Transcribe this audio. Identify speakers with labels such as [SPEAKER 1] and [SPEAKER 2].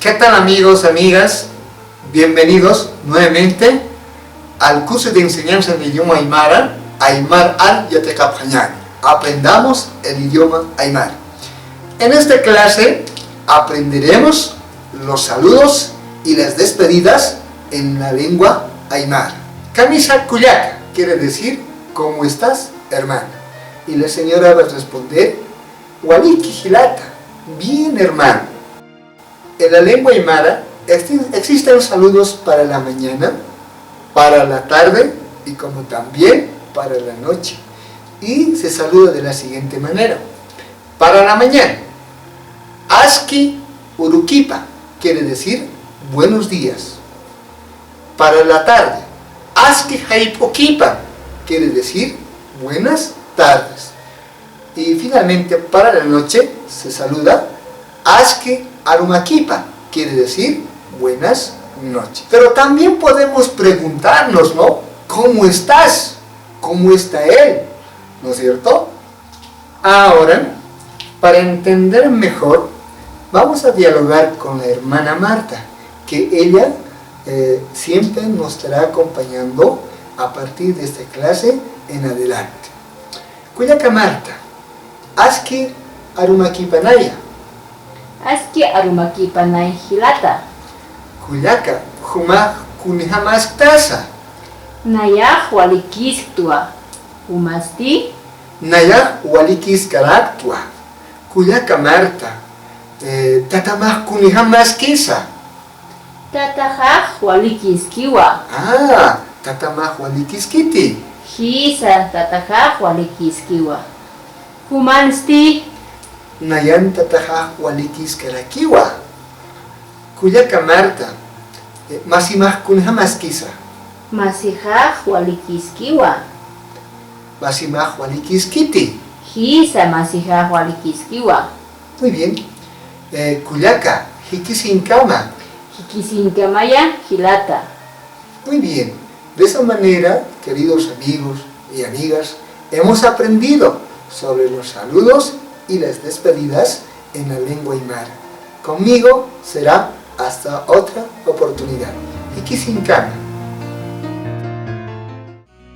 [SPEAKER 1] ¿Qué tal amigos, amigas? Bienvenidos nuevamente al curso de enseñanza del idioma Aymara, Aymar al Yatekaphañan. Aprendamos el idioma Aymar. En esta clase aprenderemos los saludos y las despedidas en la lengua Aymar. Kamisa Kuyaka quiere decir ¿cómo estás, hermana? Y la señora va a responder Waliki Hilata, bien, hermano. En la lengua aymara existen saludos para la mañana, para la tarde y como también para la noche. Y se saluda de la siguiente manera. Para la mañana, Aski Urukipa quiere decir buenos días. Para la tarde, Aski Haipokipa quiere decir buenas tardes. Y finalmente para la noche se saluda Aski Arumakipa, quiere decir buenas noches. Pero también podemos preguntarnos, ¿no? ¿Cómo estás? ¿Cómo está él? ¿No es cierto? Ahora, para entender mejor, vamos a dialogar con la hermana Marta, que ella siempre nos estará acompañando a partir de esta clase en adelante. Kuyaka Marta, Aski Arumakipanaya.
[SPEAKER 2] Aski Arumakipanay Hilata.
[SPEAKER 1] Kuyaka, Huma Kunihamaktasa.
[SPEAKER 2] Nayah Walikistua. Humasti.
[SPEAKER 1] Nayah Walikis Karaktua. Kuyaka Marta, Tatamah Kunihamaskisa.
[SPEAKER 2] Tatahah Walikiskiwa.
[SPEAKER 1] Ah, Tatamah Walikiskiti.
[SPEAKER 2] Hisa Tatahah Walikiskiwa. Humansti.
[SPEAKER 1] Nayan Tatahah Walikis Karakiwa. Kuyaka Marta, Masimah Kunihamaskisa.
[SPEAKER 2] Masihah Walikiskiwa.
[SPEAKER 1] Masimah Walikiskiti.
[SPEAKER 2] Hisa Masihah Walikiskiwa.
[SPEAKER 1] Muy bien. Kuyaka, Hikisinkama.
[SPEAKER 2] Hikisinkamaya Hilata.
[SPEAKER 1] Muy bien. De esa manera, queridos amigos y amigas, hemos aprendido sobre los saludos y las despedidas en la lengua aymara. Conmigo será hasta otra oportunidad. Hikisinkama.